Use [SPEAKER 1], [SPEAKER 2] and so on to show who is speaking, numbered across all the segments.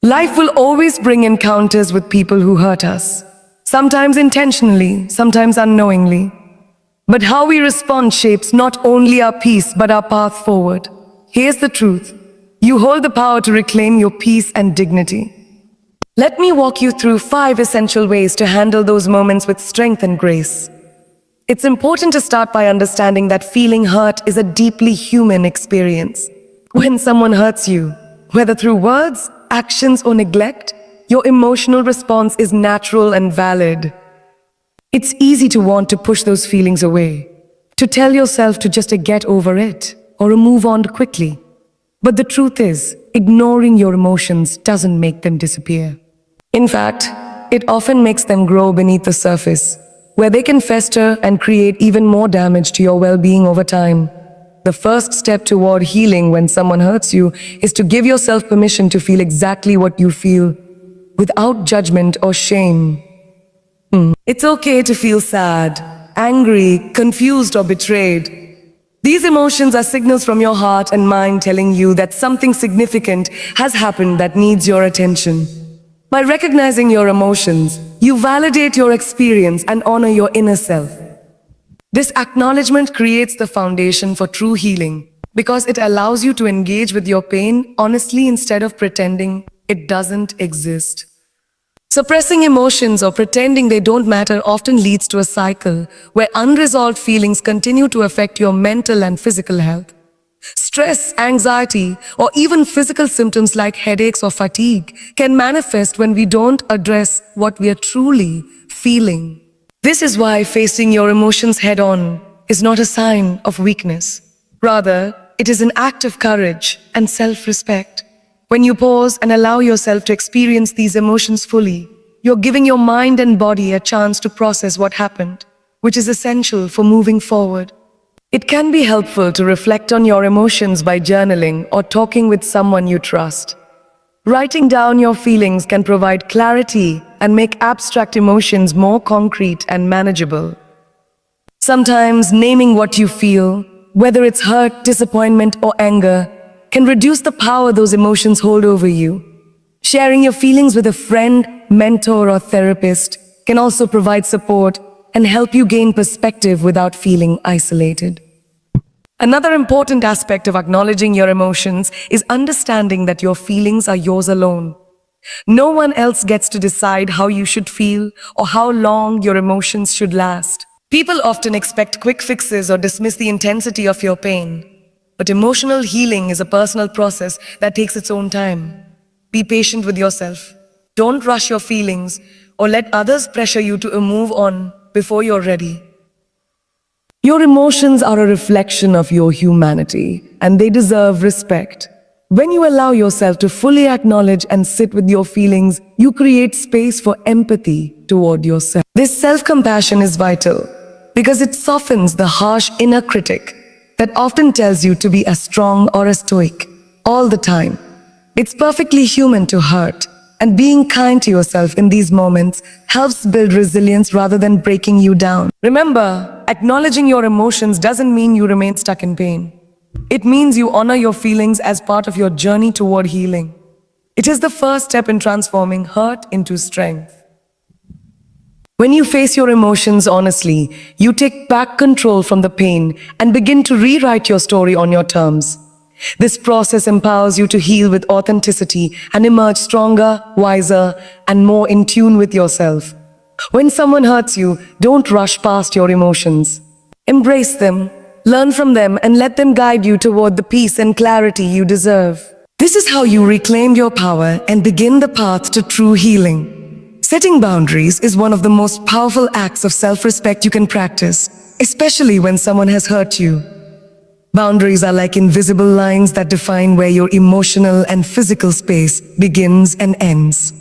[SPEAKER 1] Life will always bring encounters with people who hurt us, sometimes intentionally, sometimes unknowingly. But how we respond shapes not only our peace but our path forward. Here's the truth. You hold the power to reclaim your peace and dignity. Let me walk you through 5 essential ways to handle those moments with strength and grace. It's important to start by understanding that feeling hurt is a deeply human experience. When someone hurts you, whether through words, actions, or neglect, your emotional response is natural and valid. It's easy to want to push those feelings away, to tell yourself to just get over it or move on quickly. But the truth is, ignoring your emotions doesn't make them disappear. In fact, it often makes them grow beneath the surface, where they can fester and create even more damage to your well-being over time. The first step toward healing when someone hurts you is to give yourself permission to feel exactly what you feel, without judgment or shame. It's okay to feel sad, angry, confused, or betrayed. These emotions are signals from your heart and mind telling you that something significant has happened that needs your attention. By recognizing your emotions, you validate your experience and honor your inner self. This acknowledgement creates the foundation for true healing because it allows you to engage with your pain honestly instead of pretending it doesn't exist. Suppressing emotions or pretending they don't matter often leads to a cycle where unresolved feelings continue to affect your mental and physical health. Stress, anxiety, or even physical symptoms like headaches or fatigue can manifest when we don't address what we are truly feeling. This is why facing your emotions head-on is not a sign of weakness. Rather, it is an act of courage and self-respect. When you pause and allow yourself to experience these emotions fully, you're giving your mind and body a chance to process what happened, which is essential for moving forward. It can be helpful to reflect on your emotions by journaling or talking with someone you trust. Writing down your feelings can provide clarity and make abstract emotions more concrete and manageable. Sometimes naming what you feel, whether it's hurt, disappointment, or anger, can reduce the power those emotions hold over you. Sharing your feelings with a friend, mentor, or therapist can also provide support and help you gain perspective without feeling isolated. Another important aspect of acknowledging your emotions is understanding that your feelings are yours alone. No one else gets to decide how you should feel or how long your emotions should last. People often expect quick fixes or dismiss the intensity of your pain. But emotional healing is a personal process that takes its own time. Be patient with yourself. Don't rush your feelings or let others pressure you to move on before you're ready. Your emotions are a reflection of your humanity, and they deserve respect. When you allow yourself to fully acknowledge and sit with your feelings, you create space for empathy toward yourself. This self-compassion is vital because it softens the harsh inner critic that often tells you to be a strong or a stoic all the time. It's perfectly human to hurt, and being kind to yourself in these moments helps build resilience rather than breaking you down. Remember, acknowledging your emotions doesn't mean you remain stuck in pain. It means you honor your feelings as part of your journey toward healing. It is the first step in transforming hurt into strength. When you face your emotions honestly, you take back control from the pain and begin to rewrite your story on your terms. This process empowers you to heal with authenticity and emerge stronger, wiser, and more in tune with yourself. When someone hurts you, don't rush past your emotions. Embrace them, learn from them, and let them guide you toward the peace and clarity you deserve. This is how you reclaim your power and begin the path to true healing. Setting boundaries is one of the most powerful acts of self-respect you can practice, especially when someone has hurt you. Boundaries are like invisible lines that define where your emotional and physical space begins and ends.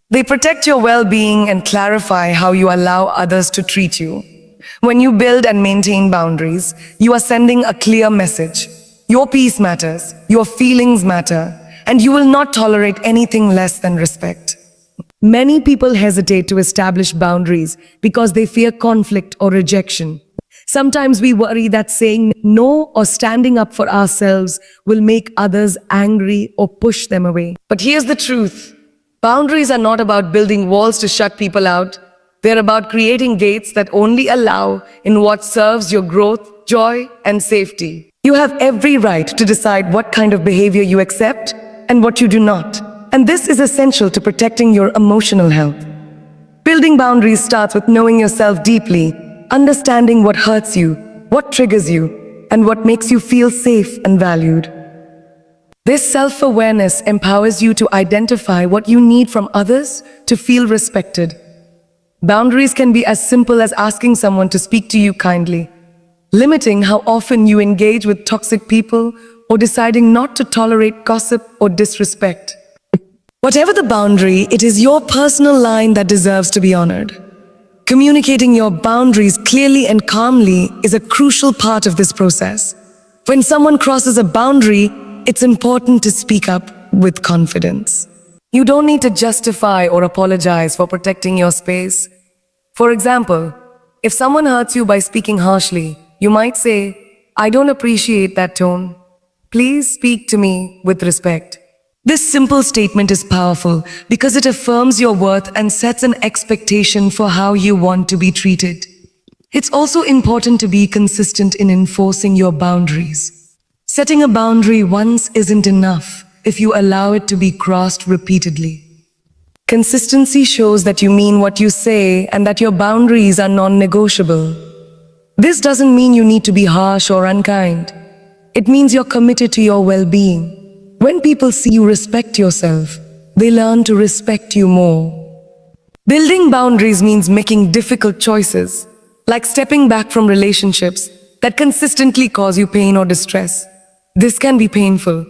[SPEAKER 1] They protect your well-being and clarify how you allow others to treat you. When you build and maintain boundaries, you are sending a clear message. Your peace matters, your feelings matter, and you will not tolerate anything less than respect. Many people hesitate to establish boundaries because they fear conflict or rejection. Sometimes we worry that saying no or standing up for ourselves will make others angry or push them away. But here's the truth. Boundaries are not about building walls to shut people out. They're about creating gates that only allow in what serves your growth, joy, and safety. You have every right to decide what kind of behavior you accept and what you do not. And this is essential to protecting your emotional health. Building boundaries starts with knowing yourself deeply, understanding what hurts you, what triggers you, and what makes you feel safe and valued. This self-awareness empowers you to identify what you need from others to feel respected. Boundaries can be as simple as asking someone to speak to you kindly, limiting how often you engage with toxic people, or deciding not to tolerate gossip or disrespect. Whatever the boundary, it is your personal line that deserves to be honored. Communicating your boundaries clearly and calmly is a crucial part of this process. When someone crosses a boundary, it's important to speak up with confidence. You don't need to justify or apologize for protecting your space. For example, if someone hurts you by speaking harshly, you might say, "I don't appreciate that tone. Please speak to me with respect." This simple statement is powerful because it affirms your worth and sets an expectation for how you want to be treated. It's also important to be consistent in enforcing your boundaries. Setting a boundary once isn't enough if you allow it to be crossed repeatedly. Consistency shows that you mean what you say and that your boundaries are non-negotiable. This doesn't mean you need to be harsh or unkind. It means you're committed to your well-being. When people see you respect yourself, they learn to respect you more. Building boundaries means making difficult choices, like stepping back from relationships that consistently cause you pain or distress. This can be painful,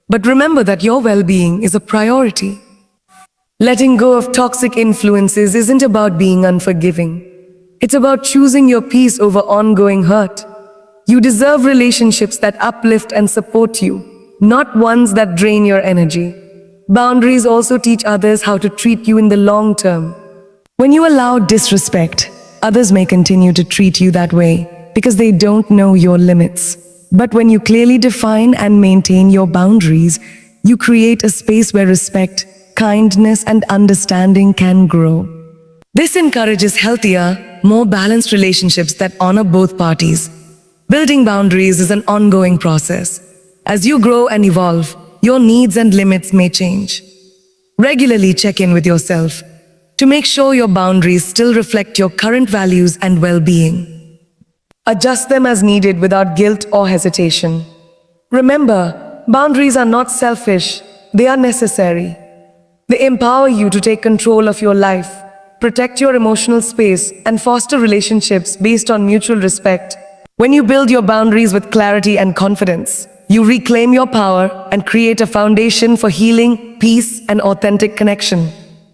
[SPEAKER 1] but remember that your well-being is a priority. Letting go of toxic influences isn't about being unforgiving. It's about choosing your peace over ongoing hurt. You deserve relationships that uplift and support you, not ones that drain your energy. Boundaries also teach others how to treat you in the long term. When you allow disrespect, others may continue to treat you that way because they don't know your limits. But when you clearly define and maintain your boundaries, you create a space where respect, kindness, and understanding can grow. This encourages healthier, more balanced relationships that honor both parties. Building boundaries is an ongoing process. As you grow and evolve, your needs and limits may change. Regularly check in with yourself to make sure your boundaries still reflect your current values and well-being. Adjust them as needed without guilt or hesitation. Remember, boundaries are not selfish, they are necessary. They empower you to take control of your life, protect your emotional space, and foster relationships based on mutual respect. When you build your boundaries with clarity and confidence, you reclaim your power and create a foundation for healing, peace, and authentic connection.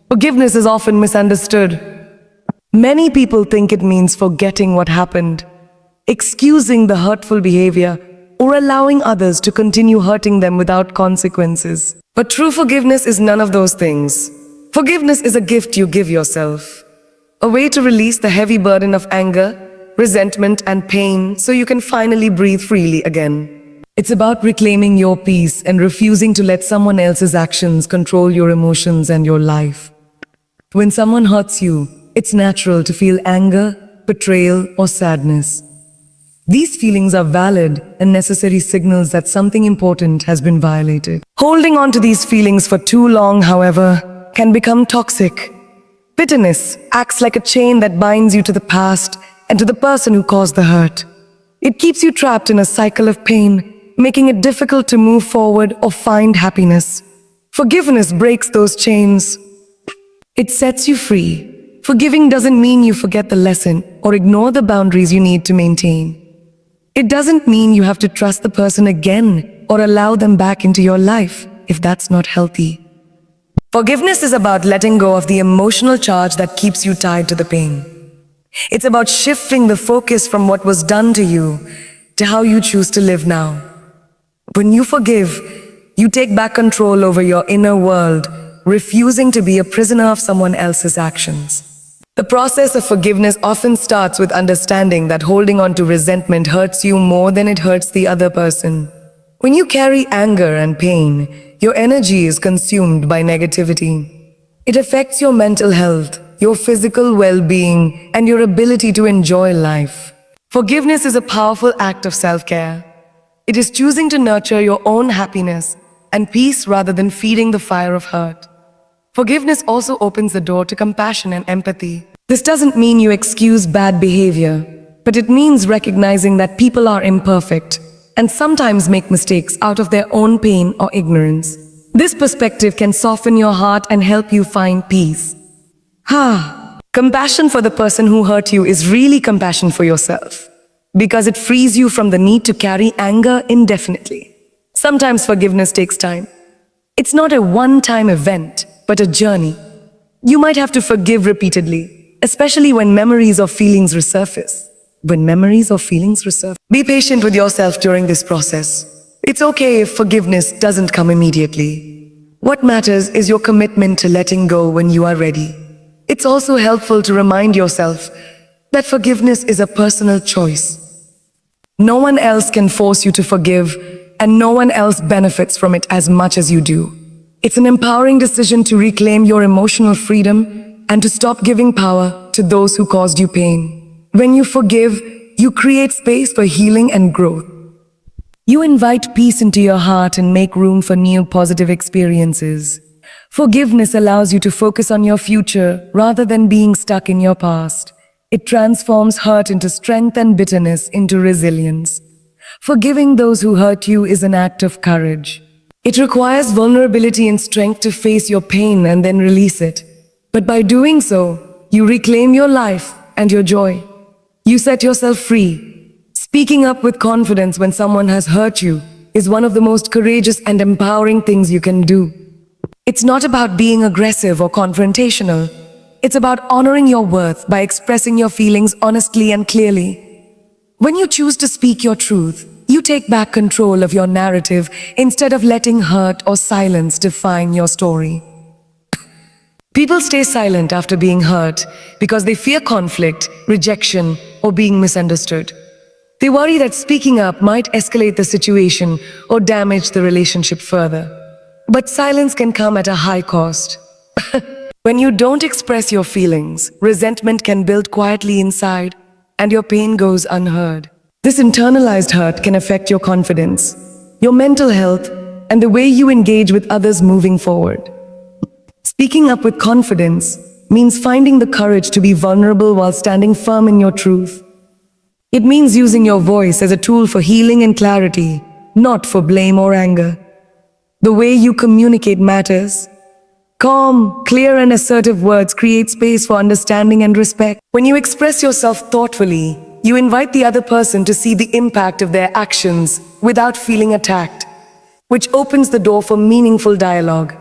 [SPEAKER 1] Forgiveness is often misunderstood. Many people think it means forgetting what happened, excusing the hurtful behavior, or allowing others to continue hurting them without consequences. But true forgiveness is none of those things. Forgiveness is a gift you give yourself, a way to release the heavy burden of anger, resentment, and pain so you can finally breathe freely again. It's about reclaiming your peace and refusing to let someone else's actions control your emotions and your life. When someone hurts you, it's natural to feel anger, betrayal, or sadness. These feelings are valid and necessary signals that something important has been violated. Holding on to these feelings for too long, however, can become toxic. Bitterness acts like a chain that binds you to the past and to the person who caused the hurt. It keeps you trapped in a cycle of pain, making it difficult to move forward or find happiness. Forgiveness breaks those chains. It sets you free. Forgiving doesn't mean you forget the lesson or ignore the boundaries you need to maintain. It doesn't mean you have to trust the person again or allow them back into your life if that's not healthy. Forgiveness is about letting go of the emotional charge that keeps you tied to the pain. It's about shifting the focus from what was done to you to how you choose to live now. When you forgive, you take back control over your inner world, refusing to be a prisoner of someone else's actions. The process of forgiveness often starts with understanding that holding on to resentment hurts you more than it hurts the other person. When you carry anger and pain, your energy is consumed by negativity. It affects your mental health, your physical well-being, and your ability to enjoy life. Forgiveness is a powerful act of self-care. It is choosing to nurture your own happiness and peace rather than feeding the fire of hurt. Forgiveness also opens the door to compassion and empathy. This doesn't mean you excuse bad behavior, but it means recognizing that people are imperfect and sometimes make mistakes out of their own pain or ignorance. This perspective can soften your heart and help you find peace. Compassion for the person who hurt you is really compassion for yourself, because it frees you from the need to carry anger indefinitely. Sometimes forgiveness takes time. It's not a one-time event, but a journey. You might have to forgive repeatedly, especially when memories or feelings resurface. Be patient with yourself during this process. It's okay if forgiveness doesn't come immediately. What matters is your commitment to letting go when you are ready. It's also helpful to remind yourself that forgiveness is a personal choice. No one else can force you to forgive, and no one else benefits from it as much as you do. It's an empowering decision to reclaim your emotional freedom and to stop giving power to those who caused you pain. When you forgive, you create space for healing and growth. You invite peace into your heart and make room for new positive experiences. Forgiveness allows you to focus on your future rather than being stuck in your past. It transforms hurt into strength and bitterness into resilience. Forgiving those who hurt you is an act of courage. It requires vulnerability and strength to face your pain and then release it. But by doing so, you reclaim your life and your joy. You set yourself free. Speaking up with confidence when someone has hurt you is one of the most courageous and empowering things you can do. It's not about being aggressive or confrontational. It's about honoring your worth by expressing your feelings honestly and clearly. When you choose to speak your truth, you take back control of your narrative instead of letting hurt or silence define your story. People stay silent after being hurt because they fear conflict, rejection, or being misunderstood. They worry that speaking up might escalate the situation or damage the relationship further. But silence can come at a high cost. When you don't express your feelings, resentment can build quietly inside, and your pain goes unheard. This internalized hurt can affect your confidence, your mental health, and the way you engage with others moving forward. Speaking up with confidence means finding the courage to be vulnerable while standing firm in your truth. It means using your voice as a tool for healing and clarity, not for blame or anger. The way you communicate matters. Calm, clear, and assertive words create space for understanding and respect. When you express yourself thoughtfully, you invite the other person to see the impact of their actions without feeling attacked, which opens the door for meaningful dialogue.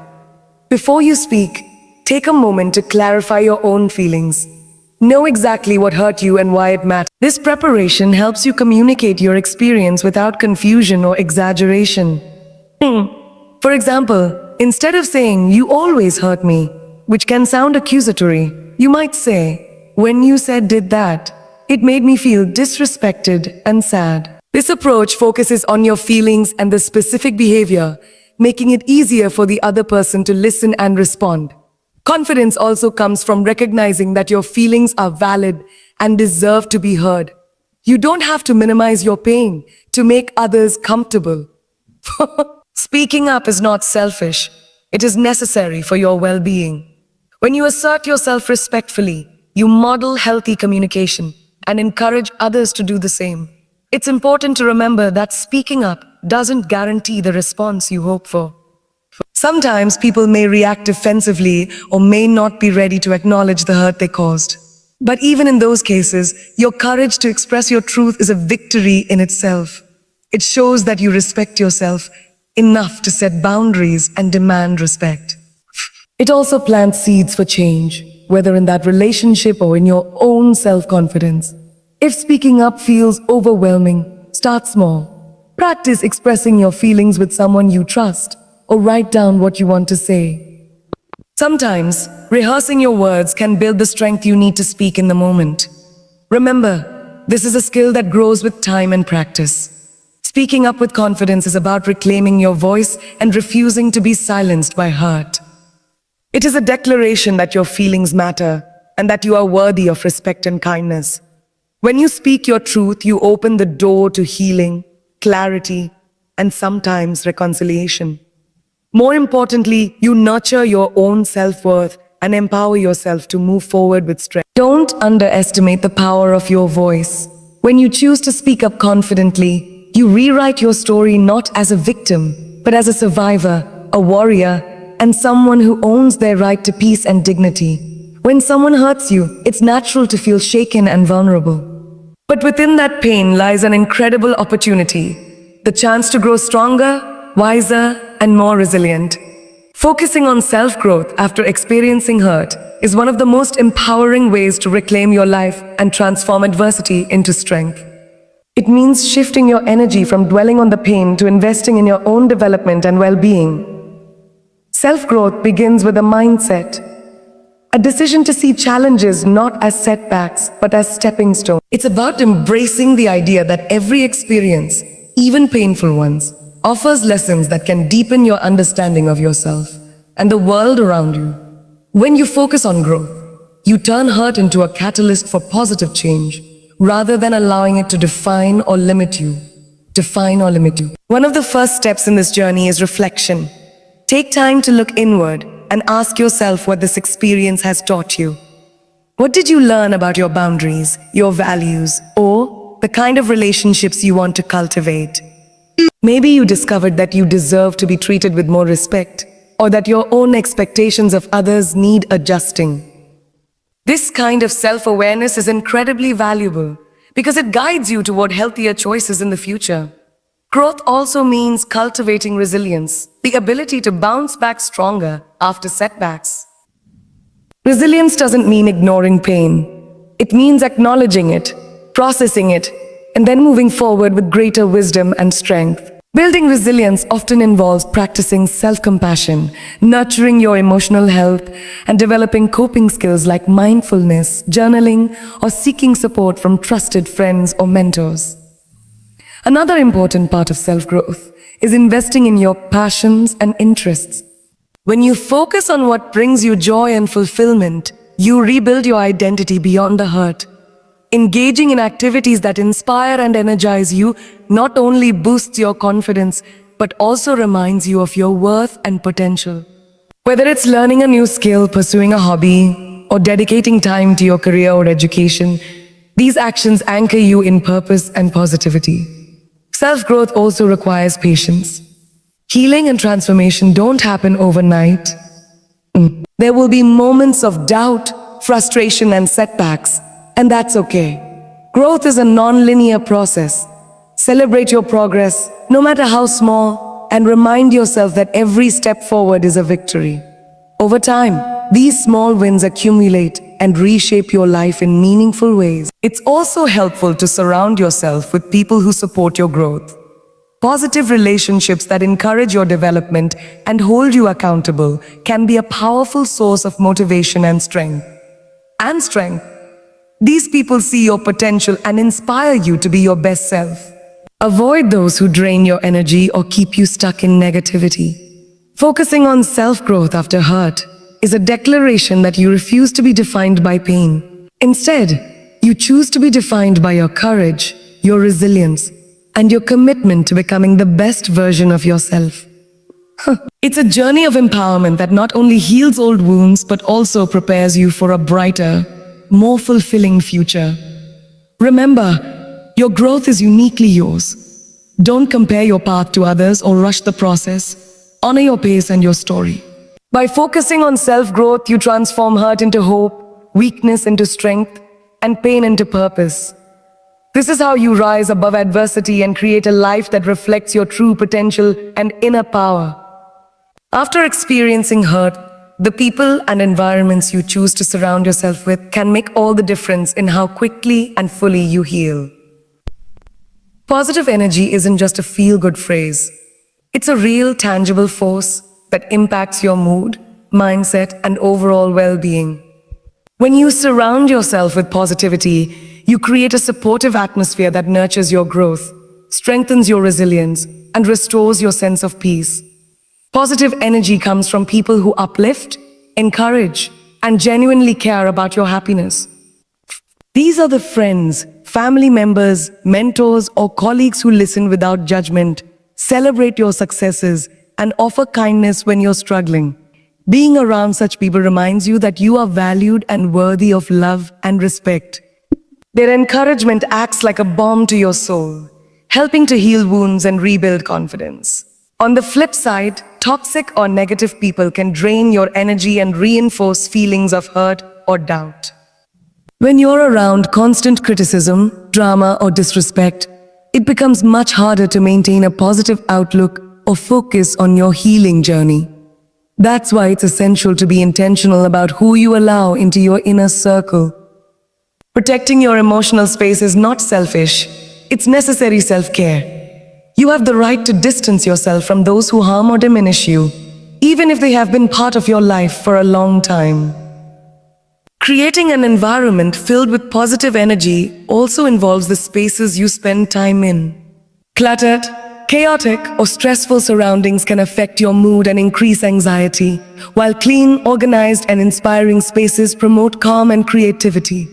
[SPEAKER 1] Before you speak, take a moment to clarify your own feelings. Know exactly what hurt you and why it matters. This preparation helps you communicate your experience without confusion or exaggeration. For example, instead of saying, "You always hurt me," which can sound accusatory, you might say, "When you said did that, it made me feel disrespected and sad." This approach focuses on your feelings and the specific behavior, making it easier for the other person to listen and respond. Confidence also comes from recognizing that your feelings are valid and deserve to be heard. You don't have to minimize your pain to make others comfortable. Speaking up is not selfish. It is necessary for your well-being. When you assert yourself respectfully, you model healthy communication and encourage others to do the same. It's important to remember that speaking up doesn't guarantee the response you hope for. Sometimes people may react defensively or may not be ready to acknowledge the hurt they caused. But even in those cases, your courage to express your truth is a victory in itself. It shows that you respect yourself enough to set boundaries and demand respect. It also plants seeds for change, whether in that relationship or in your own self-confidence. If speaking up feels overwhelming, start small. Practice expressing your feelings with someone you trust, or write down what you want to say. Sometimes, rehearsing your words can build the strength you need to speak in the moment. Remember, this is a skill that grows with time and practice. Speaking up with confidence is about reclaiming your voice and refusing to be silenced by hurt. It is a declaration that your feelings matter and that you are worthy of respect and kindness. When you speak your truth, you open the door to healing, clarity, and sometimes reconciliation. More importantly, you nurture your own self-worth and empower yourself to move forward with strength. Don't underestimate the power of your voice. When you choose to speak up confidently, you rewrite your story not as a victim, but as a survivor, a warrior, and someone who owns their right to peace and dignity. When someone hurts you, it's natural to feel shaken and vulnerable. But within that pain lies an incredible opportunity, the chance to grow stronger, wiser, and more resilient. Focusing on self-growth after experiencing hurt is one of the most empowering ways to reclaim your life and transform adversity into strength. It means shifting your energy from dwelling on the pain to investing in your own development and well-being. Self-growth begins with a mindset, a decision to see challenges not as setbacks, but as stepping stones. It's about embracing the idea that every experience, even painful ones, offers lessons that can deepen your understanding of yourself and the world around you. When you focus on growth, you turn hurt into a catalyst for positive change, rather than allowing it to define or limit you. One of the first steps in this journey is reflection. Take time to look inward and ask yourself what this experience has taught you. What did you learn about your boundaries, your values, or the kind of relationships you want to cultivate? Maybe you discovered that you deserve to be treated with more respect, or that your own expectations of others need adjusting. This kind of self-awareness is incredibly valuable because it guides you toward healthier choices in the future. Growth also means cultivating resilience, the ability to bounce back stronger after setbacks. Resilience doesn't mean ignoring pain. It means acknowledging it, processing it, and then moving forward with greater wisdom and strength. Building resilience often involves practicing self-compassion, nurturing your emotional health, and developing coping skills like mindfulness, journaling, or seeking support from trusted friends or mentors. Another important part of self-growth is investing in your passions and interests. When you focus on what brings you joy and fulfillment, you rebuild your identity beyond the hurt. Engaging in activities that inspire and energize you not only boosts your confidence, but also reminds you of your worth and potential. Whether it's learning a new skill, pursuing a hobby, or dedicating time to your career or education, these actions anchor you in purpose and positivity. Self-growth also requires patience. Healing and transformation don't happen overnight. There will be moments of doubt, frustration, and setbacks. And that's okay. Growth is a non-linear process. Celebrate your progress, no matter how small, and remind yourself that every step forward is a victory. Over time, these small wins accumulate and reshape your life in meaningful ways. It's also helpful to surround yourself with people who support your growth. Positive relationships that encourage your development and hold you accountable can be a powerful source of motivation and strength. These people see your potential and inspire you to be your best self. Avoid those who drain your energy or keep you stuck in negativity. Focusing on self-growth after hurt is a declaration that you refuse to be defined by pain. Instead, you choose to be defined by your courage, your resilience, and your commitment to becoming the best version of yourself. It's a journey of empowerment that not only heals old wounds, but also prepares you for a brighter, more fulfilling future. Remember, your growth is uniquely yours. Don't compare your path to others or rush the process. Honor your pace and your story. By focusing on self-growth, you transform hurt into hope, weakness into strength, and pain into purpose. This is how you rise above adversity and create a life that reflects your true potential and inner power. After experiencing hurt, the people and environments you choose to surround yourself with can make all the difference in how quickly and fully you heal. Positive energy isn't just a feel-good phrase. It's a real, tangible force that impacts your mood, mindset, and overall well-being. When you surround yourself with positivity, you create a supportive atmosphere that nurtures your growth, strengthens your resilience, and restores your sense of peace. Positive energy comes from people who uplift, encourage, and genuinely care about your happiness. These are the friends, family members, mentors, or colleagues who listen without judgment, celebrate your successes, and offer kindness when you're struggling. Being around such people reminds you that you are valued and worthy of love and respect. Their encouragement acts like a balm to your soul, helping to heal wounds and rebuild confidence. On the flip side, toxic or negative people can drain your energy and reinforce feelings of hurt or doubt. When you're around constant criticism, drama, or disrespect, it becomes much harder to maintain a positive outlook or focus on your healing journey. That's why it's essential to be intentional about who you allow into your inner circle. Protecting your emotional space is not selfish, it's necessary self-care. You have the right to distance yourself from those who harm or diminish you, even if they have been part of your life for a long time. Creating an environment filled with positive energy also involves the spaces you spend time in. Cluttered, chaotic, or stressful surroundings can affect your mood and increase anxiety, while clean, organized, and inspiring spaces promote calm and creativity.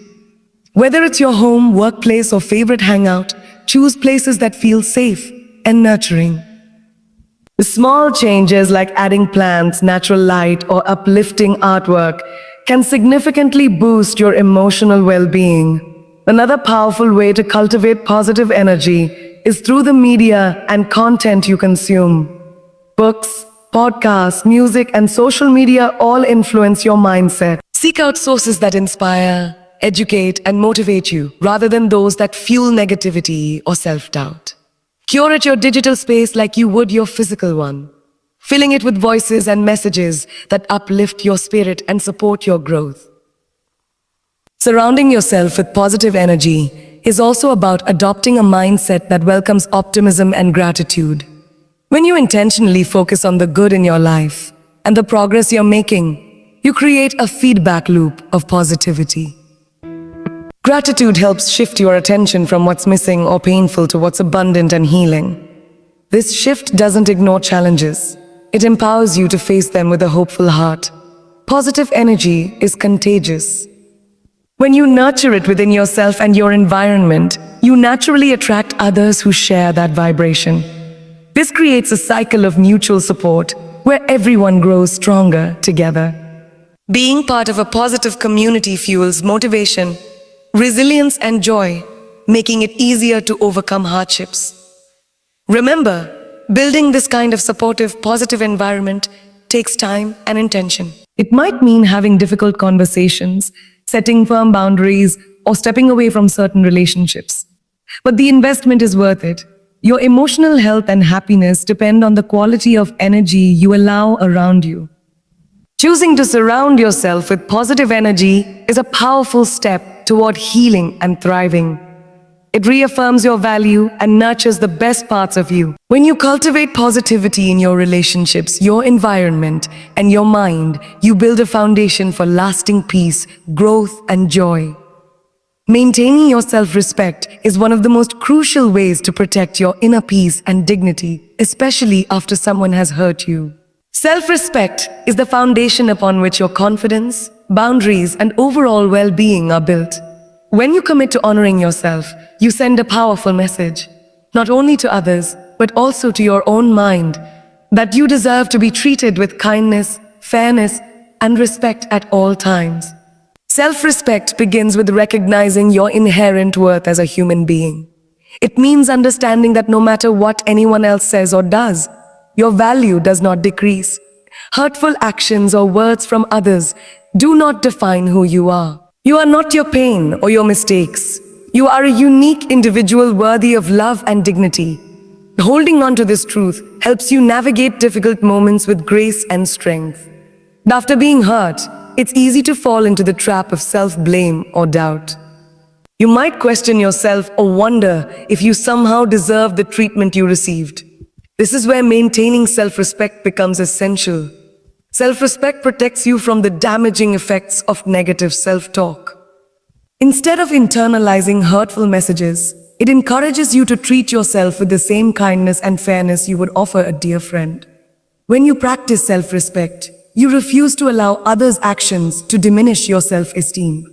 [SPEAKER 1] Whether it's your home, workplace, or favorite hangout, choose places that feel safe and nurturing. Small changes like adding plants, natural light, or uplifting artwork can significantly boost your emotional well-being. Another powerful way to cultivate positive energy is through the media and content you consume. Books, podcasts, music, and social media all influence your mindset. Seek out sources that inspire, educate, and motivate you, rather than those that fuel negativity or self-doubt. Curate your digital space like you would your physical one, filling it with voices and messages that uplift your spirit and support your growth. Surrounding yourself with positive energy is also about adopting a mindset that welcomes optimism and gratitude. When you intentionally focus on the good in your life and the progress you're making, you create a feedback loop of positivity. Gratitude helps shift your attention from what's missing or painful to what's abundant and healing. This shift doesn't ignore challenges. It empowers you to face them with a hopeful heart. Positive energy is contagious. When you nurture it within yourself and your environment, you naturally attract others who share that vibration. This creates a cycle of mutual support where everyone grows stronger together. Being part of a positive community fuels motivation, resilience, and joy, making it easier to overcome hardships. Remember, building this kind of supportive, positive environment takes time and intention. It might mean having difficult conversations, setting firm boundaries, or stepping away from certain relationships. But the investment is worth it. Your emotional health and happiness depend on the quality of energy you allow around you. Choosing to surround yourself with positive energy is a powerful step toward healing and thriving. It reaffirms your value and nurtures the best parts of you. When you cultivate positivity in your relationships, your environment, and your mind, you build a foundation for lasting peace, growth, and joy. Maintaining your self-respect is one of the most crucial ways to protect your inner peace and dignity, especially after someone has hurt you. Self-respect is the foundation upon which your confidence, boundaries, and overall well-being are built. When you commit to honoring yourself, you send a powerful message, not only to others, but also to your own mind, that you deserve to be treated with kindness, fairness, and respect at all times. Self-respect begins with recognizing your inherent worth as a human being. It means understanding that no matter what anyone else says or does, your value does not decrease. Hurtful actions or words from others do not define who you are. You are not your pain or your mistakes. You are a unique individual worthy of love and dignity. Holding on to this truth helps you navigate difficult moments with grace and strength. After being hurt, it's easy to fall into the trap of self-blame or doubt. You might question yourself or wonder if you somehow deserve the treatment you received. This is where maintaining self-respect becomes essential. Self-respect protects you from the damaging effects of negative self-talk. Instead of internalizing hurtful messages, it encourages you to treat yourself with the same kindness and fairness you would offer a dear friend. When you practice self-respect, You refuse to allow others' actions to diminish your self-esteem.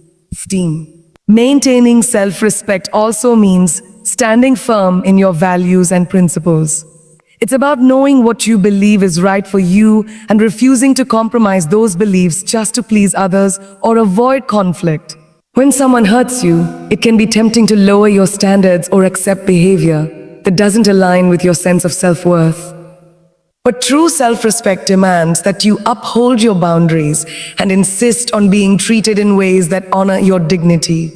[SPEAKER 1] Maintaining self-respect also means standing firm in your values and principles. It's about knowing what you believe is right for you and refusing to compromise those beliefs just to please others or avoid conflict. When someone hurts you, it can be tempting to lower your standards or accept behavior that doesn't align with your sense of self-worth. But true self-respect demands that you uphold your boundaries and insist on being treated in ways that honor your dignity.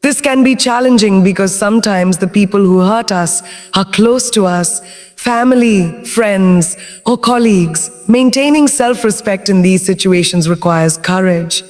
[SPEAKER 1] This can be challenging because sometimes the people who hurt us are close to us, family, friends, or colleagues. Maintaining self-respect in these situations requires courage.